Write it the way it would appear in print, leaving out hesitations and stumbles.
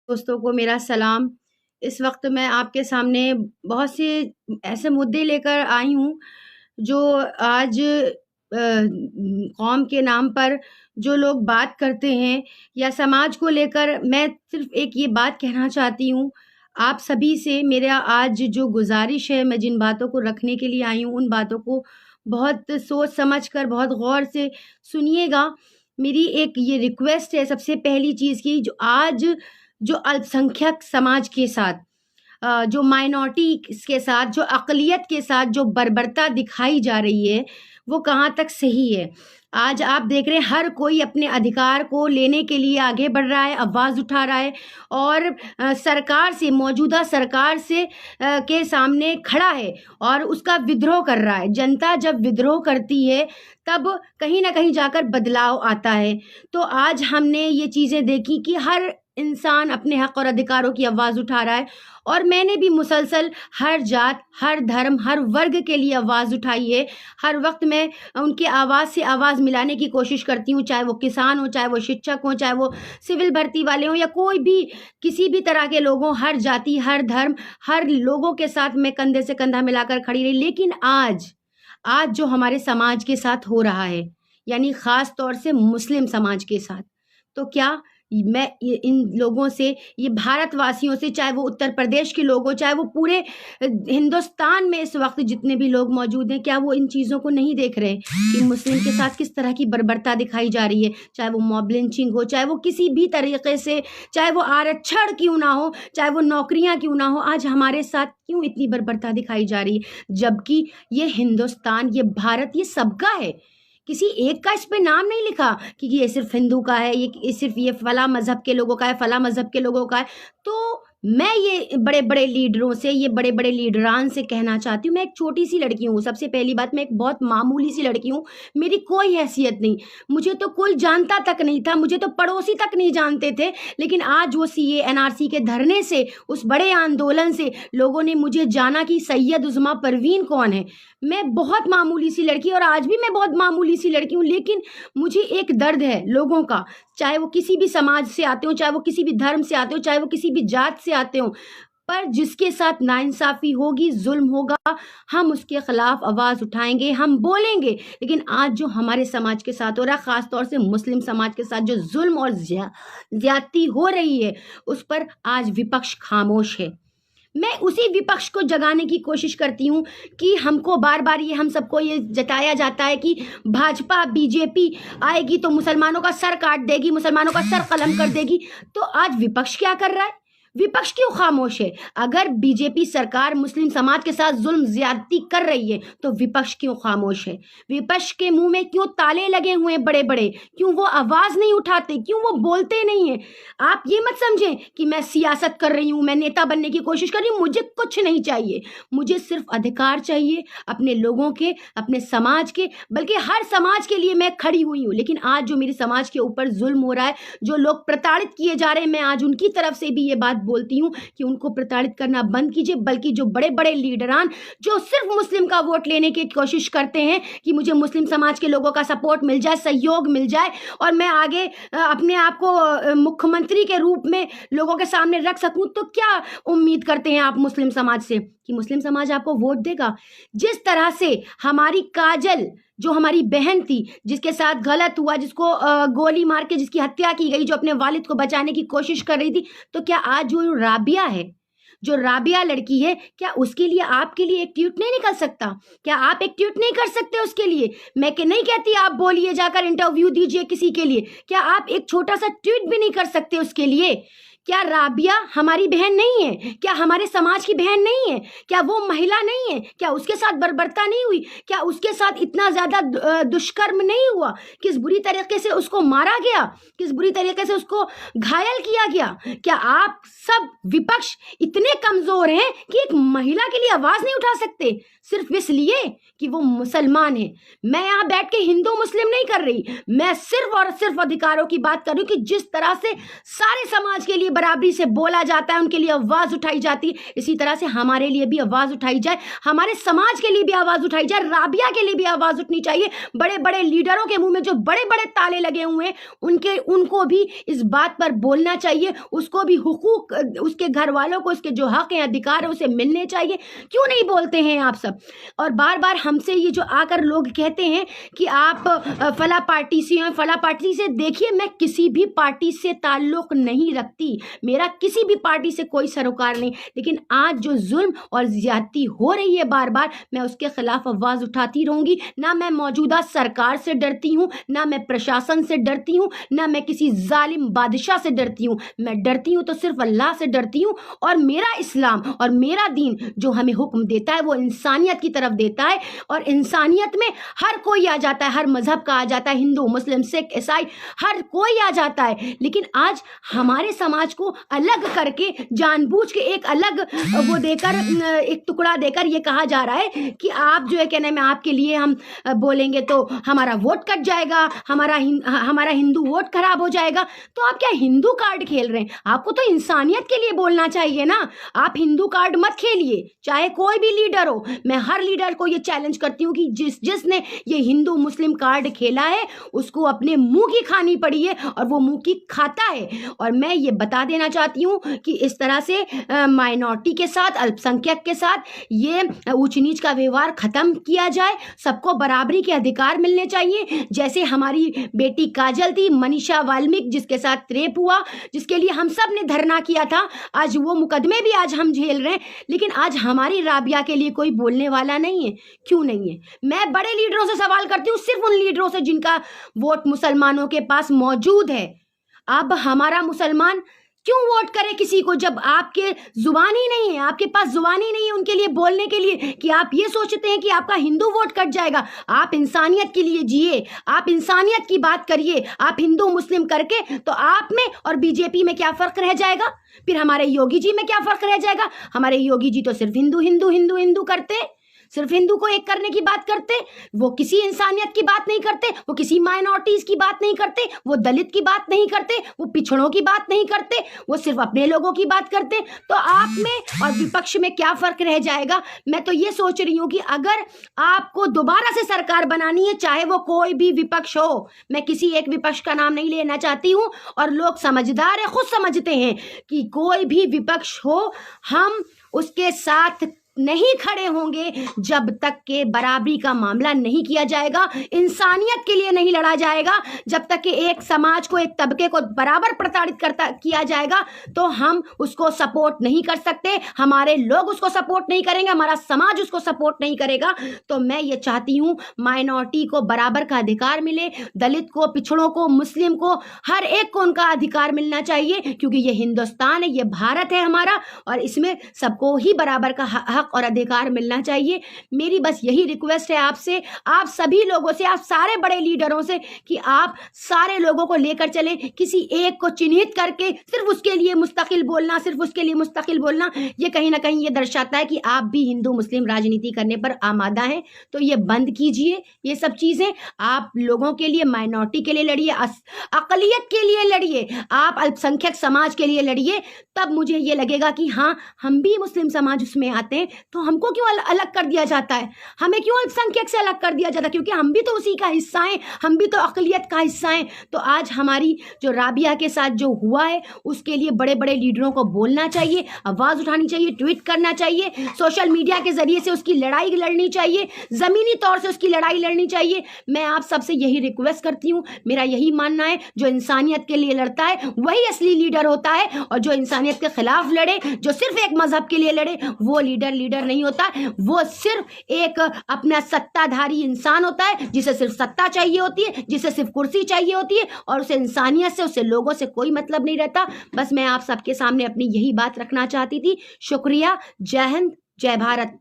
दोस्तों को मेरा सलाम। इस वक़्त मैं आपके सामने बहुत से ऐसे मुद्दे लेकर आई हूँ, जो आज कौम के नाम पर जो लोग बात करते हैं या समाज को लेकर मैं सिर्फ़ एक ये बात कहना चाहती हूँ, आप सभी से मेरा आज जो गुज़ारिश है, मैं जिन बातों को रखने के लिए आई हूँ, उन बातों को बहुत सोच समझ कर, बहुत गौर से सुनिएगा। मेरी एक ये रिक्वेस्ट है सबसे पहली चीज़ की, जो अल्पसंख्यक समाज के साथ जो माइनॉरिटी के साथ, जो अक़लियत के साथ जो बर्बरता दिखाई जा रही है, वो कहाँ तक सही है। आज आप देख रहे हैं हर कोई अपने अधिकार को लेने के लिए आगे बढ़ रहा है, आवाज़ उठा रहा है और सरकार से, मौजूदा सरकार से के सामने खड़ा है और उसका विद्रोह कर रहा है। जनता जब विद्रोह करती है, तब कहीं न कहीं जाकर बदलाव आता है। तो आज हमने ये चीज़ें देखी कि हर इंसान अपने हक़ और अधिकारों की आवाज़ उठा रहा है और मैंने भी मुसलसल हर जात, हर धर्म, हर वर्ग के लिए आवाज़ उठाई है। हर वक़्त मैं उनकी आवाज़ से आवाज़ मिलाने की कोशिश करती हूँ, चाहे वो किसान हों, चाहे वो शिक्षक हों, चाहे वो सिविल भर्ती वाले हों या कोई भी, किसी भी तरह के लोग हों, हर जाति, हर धर्म, हर लोगों के साथ मैं कंधे से कंधा मिलाकर खड़ी रही। लेकिन आज जो हमारे समाज के साथ हो रहा है, यानी ख़ास तौर से मुस्लिम समाज के साथ, तो क्या मैं ये इन लोगों से, ये भारतवासियों से, चाहे वो उत्तर प्रदेश के लोग हों, चाहे वो पूरे हिंदुस्तान में इस वक़्त जितने भी लोग मौजूद हैं, क्या वो इन चीज़ों को नहीं देख रहे कि मुस्लिम के साथ किस तरह की बर्बरता दिखाई जा रही है? चाहे वो मॉब लिंचिंग हो, चाहे वो किसी भी तरीक़े से, चाहे वो आरक्षण क्यों ना हो, चाहे वो नौकरियाँ क्यों ना हो, आज हमारे साथ क्यों इतनी बर्बरता दिखाई जा रही है? जबकि ये हिंदुस्तान, ये भारत, ये सबका है। किसी एक का इस पे नाम नहीं लिखा कि ये सिर्फ हिंदू का है, ये सिर्फ ये फला मज़हब के लोगों का है, फला मज़हब के लोगों का है। तो मैं ये बड़े-बड़े लीडरों से, ये बड़े-बड़े लीडरान से कहना चाहती हूँ, मैं एक छोटी-सी लड़की हूँ। सबसे पहली बात, मैं एक बहुत मामूली-सी लड़की हूँ, मेरी कोई हैसियत नहीं, मुझे तो कोई जानता तक नहीं था, मुझे तो पड़ोसी तक नहीं जानते थे। लेकिन आज वो सीए, एनआरसी के धरने से, उस बड़े आंदोलन से लोगों ने मुझे जाना कि सैयद उज़्मा परवीन कौन है। मैं बहुत मामूली-सी लड़की, और आज भी मैं बहुत मामूली-सी लड़की हूँ, लेकिन मुझे एक दर्द है लोगों का, चाहे वो किसी भी समाज से आते हों, चाहे वो किसी भी धर्म से आते हों, चाहे वो किसी भी जात से आते हों, पर जिसके साथ नाइंसाफ़ी होगी, ज़ुल्म होगा, हम उसके खिलाफ आवाज़ उठाएँगे, हम बोलेंगे। लेकिन आज जो हमारे समाज के साथ हो रहा है, ख़ास तौर से मुस्लिम समाज के साथ जो ज़ुल्म और ज़्यादती हो रही है, उस पर आज विपक्ष खामोश है। मैं उसी विपक्ष को जगाने की कोशिश करती हूँ कि हमको बार-बार ये, हम सबको ये जताया जाता है कि भाजपा, बीजेपी आएगी तो मुसलमानों का सर काट देगी, मुसलमानों का सर कलम कर देगी। तो आज विपक्ष क्या कर रहा है? विपक्ष क्यों खामोश है? अगर बीजेपी सरकार मुस्लिम समाज के साथ जुल्म ज़्यादती कर रही है, तो विपक्ष क्यों खामोश है? विपक्ष के मुँह में क्यों ताले लगे हुए हैं बड़े-बड़े? क्यों वो आवाज़ नहीं उठाते? क्यों वो बोलते नहीं हैं? आप ये मत समझें कि मैं सियासत कर रही हूँ, मैं नेता बनने की कोशिश कर रही हूँ, मुझे कुछ नहीं चाहिए। मुझे सिर्फ़ अधिकार चाहिए अपने लोगों के, अपने समाज के, बल्कि हर समाज के लिए मैं खड़ी हुई हूँ। लेकिन आज जो मेरे समाज के ऊपर जुल्म हो रहा है, जो लोग प्रताड़ित किए जा रहे हैं, मैं आज उनकी तरफ से भी ये बात बोलती हूँ कि उनको प्रताड़ित करना बंद कीजिए। बल्कि जो बड़े-बड़े लीडरान जो सिर्फ मुस्लिम का वोट लेने की कोशिश करते हैं कि मुझे मुस्लिम समाज के लोगों का सपोर्ट मिल जाए, सहयोग मिल जाए और मैं आगे अपने आप को मुख्यमंत्री के रूप में लोगों के सामने रख सकूं, तो क्या उम्मीद करते हैं आप मुस्लिम समाज से कि मुस्लिम समाज आपको वोट देगा? जिस तरह से हमारी काजल, जो हमारी बहन थी, जिसके साथ गलत हुआ, जिसको गोली मार के जिसकी हत्या की गई, जो अपने वालिद को बचाने की कोशिश कर रही थी, तो क्या आज जो राबिया है, जो राबिया लड़की है, क्या उसके लिए, आपके लिए एक ट्वीट नहीं निकल सकता? क्या आप एक ट्वीट नहीं कर सकते उसके लिए? मैं नहीं कहती आप बोलिए, जाकर इंटरव्यू दीजिए किसी के लिए, क्या आप एक छोटा सा ट्वीट भी नहीं कर सकते उसके लिए? क्या राबिया हमारी बहन नहीं है? क्या हमारे समाज की बहन नहीं है? क्या वो महिला नहीं है? क्या उसके साथ बर्बरता नहीं हुई? क्या उसके साथ इतना ज़्यादा दुष्कर्म नहीं हुआ? किस बुरी तरीके से उसको मारा गया? किस बुरी तरीके से उसको घायल किया गया? क्या आप सब विपक्ष इतने कमज़ोर हैं कि एक महिला के लिए आवाज़ नहीं उठा सकते, सिर्फ इसलिए कि वो मुसलमान है? मैं यहाँ बैठ के हिंदू मुस्लिम नहीं कर रही, मैं सिर्फ और सिर्फ अधिकारों की बात कर रही हूँ कि जिस तरह से सारे समाज के लिए बराबरी से बोला जाता है, उनके लिए आवाज़ उठाई जाती है, इसी तरह से हमारे लिए भी आवाज़ उठाई जाए, हमारे समाज के लिए भी आवाज़ उठाई जाए, राबिया के लिए भी आवाज़ उठनी चाहिए। बड़े बड़े लीडरों के मुंह में जो बड़े बड़े ताले लगे हुए हैं, उनको भी इस बात पर बोलना चाहिए, उसको भी हुकूक, उसके घर वालों को उसके जो हक हैं, अधिकार है, उसे मिलने चाहिए। क्यों नहीं बोलते हैं आप सब? और बार बार हमसे ये जो आकर लोग कहते हैं कि आप फला पार्टी से हैं, फला पार्टी से। देखिए, मैं किसी भी पार्टी से ताल्लुक नहीं रखती, मेरा किसी भी पार्टी से कोई सरोकार नहीं, लेकिन आज जो जुल्म और ज्यादती हो रही है बार बार, मैं उसके खिलाफ आवाज़ उठाती रहूंगी। ना मैं मौजूदा सरकार से डरती हूँ, ना मैं प्रशासन से डरती हूँ, ना मैं किसी जालिम बादशाह से डरती हूँ। मैं डरती हूँ तो सिर्फ अल्लाह से डरती हूँ, और मेरा इस्लाम और मेरा दीन जो हमें हुक्म देता है वो इंसानियत की तरफ देता है, और इंसानियत में हर कोई आ जाता है, हर मजहब का आ जाता है, हिंदू मुस्लिम सिख ईसाई हर कोई आ जाता है। लेकिन आज हमारे समाज को अलग करके जानबूझ के एक अलग वो देकर, एक टुकड़ा देकर ये कहा जा रहा है कि आप जो है कहने में आपके लिए हम बोलेंगे तो हमारा वोट कट जाएगा, हमारा हिंदू वोट खराब हो जाएगा। तो आप क्या हिंदू कार्ड खेल रहे हैं? आपको तो इंसानियत के लिए बोलना चाहिए ना। आप हिंदू कार्ड मत खेलिए, चाहे कोई भी लीडर हो। मैं हर लीडर को ये चैलेंज करती हूँ कि जिसने ये हिंदू मुस्लिम कार्ड खेला है उसको अपने मुंह की खानी पड़ी है, और वो मुंह की खाता है। और मैं ये बता देना चाहती हूँ कि इस तरह से माइनॉरिटी के साथ, अल्पसंख्यक के साथ ये ऊंच नीच का व्यवहार खत्म किया जाए। सबको बराबरी के अधिकार मिलने चाहिए। जैसे हमारी बेटी काजल थी, मनीषा वाल्मीकि, जिसके साथ रेप हुआ, जिसके लिए हम सब ने धरना किया था, आज वो मुकदमे भी आज हम झेल रहे हैं, लेकिन आज हमारी राबिया के लिए कोई बोलने वाला नहीं है। क्यों नहीं है? मैं बड़े लीडरों से सवाल करती हूँ, सिर्फ उन लीडरों से जिनका वोट मुसलमानों के पास मौजूद है। अब हमारा मुसलमान क्यों वोट करे किसी को जब आपके जुबान ही नहीं है, आपके पास जुबान ही नहीं है उनके लिए बोलने के लिए, कि आप ये सोचते हैं कि आपका हिंदू वोट कट जाएगा। आप इंसानियत के लिए जिए, आप इंसानियत की बात करिए। आप हिंदू मुस्लिम करके तो आप में और बीजेपी में क्या फर्क रह जाएगा? फिर हमारे योगी जी में क्या फर्क रह जाएगा? हमारे योगी जी तो सिर्फ हिंदू हिंदू हिंदू हिंदू करते, सिर्फ हिंदू को एक करने की बात करते। वो किसी इंसानियत की बात नहीं करते, वो किसी माइनॉरिटीज की बात नहीं करते, वो दलित की बात नहीं करते, वो पिछड़ों की बात नहीं करते, वो सिर्फ अपने लोगों की बात करते। तो आप में और विपक्ष में क्या फर्क रह जाएगा? मैं तो ये सोच रही हूँ कि अगर आपको दोबारा से सरकार बनानी है, चाहे वो कोई भी विपक्ष हो, मैं किसी एक विपक्ष का नाम नहीं लेना चाहती हूँ, और लोग समझदार है, खुद समझते हैं कि कोई भी विपक्ष हो, हम उसके साथ नहीं खड़े होंगे जब तक के बराबरी का मामला नहीं किया जाएगा, इंसानियत के लिए नहीं लड़ा जाएगा। जब तक कि एक समाज को, एक तबके को बराबर प्रताड़ित किया जाएगा, तो हम उसको सपोर्ट नहीं कर सकते, हमारे लोग उसको सपोर्ट नहीं करेंगे, हमारा समाज उसको सपोर्ट नहीं करेगा। तो मैं ये चाहती हूँ माइनॉरिटी को बराबर का अधिकार मिले, दलित को, पिछड़ों को, मुस्लिम को, हर एक को उनका अधिकार मिलना चाहिए, क्योंकि ये हिंदुस्तान है, ये भारत है हमारा, और इसमें सबको ही बराबर का हक और अधिकार मिलना चाहिए। मेरी बस यही रिक्वेस्ट है आपसे, आप सभी लोगों से, आप सारे बड़े लीडरों से, कि आप सारे लोगों को लेकर चले, किसी एक को चिन्हित करके सिर्फ उसके लिए मुस्तकिल बोलना, सिर्फ उसके लिए मुस्तकिल बोलना, ये कहीं ना कहीं ये दर्शाता है कि आप भी हिंदू मुस्लिम राजनीति करने पर आमादा हैं। तो ये बंद कीजिए ये सब चीजें। आप लोगों के लिए, माइनॉरिटी के लिए लड़िए, अकलियत के लिए लड़िए, आप अल्पसंख्यक समाज के लिए लड़िए। तब मुझे ये लगेगा कि हाँ, हम भी मुस्लिम समाज उसमें आते हैं, तो हमको क्यों अलग कर दिया जाता है? हमें क्यों अल्पसंख्यक से अलग कर दिया जाता है? क्योंकि हम भी तो उसी का हिस्सा हैं, हम भी तो अकलियत का हिस्सा हैं। तो आज हमारी जो राबिया के साथ जो हुआ है, उसके लिए बड़े बड़े लीडरों को बोलना चाहिए, आवाज़ उठानी चाहिए, ट्वीट करना चाहिए, सोशल मीडिया के जरिए से उसकी लड़ाई लड़नी चाहिए, ज़मीनी तौर से उसकी लड़ाई लड़नी चाहिए। मैं आप सबसे यही रिक्वेस्ट करती हूँ, मेरा यही मानना है, जो इंसानियत के लिए लड़ता है वही असली लीडर होता है, और जो इंसानियत के खिलाफ लड़े, जो सिर्फ एक मजहब के लिए लड़े, वो लीडर नहीं होता। वो सिर्फ एक अपना सत्ताधारी इंसान होता है, जिसे सिर्फ सत्ता चाहिए होती है, जिसे सिर्फ कुर्सी चाहिए होती है, और उसे इंसानियत से, उसे लोगों से कोई मतलब नहीं रहता। बस मैं आप सबके सामने अपनी यही बात रखना चाहती थी। शुक्रिया। जय हिंद, जय भारत।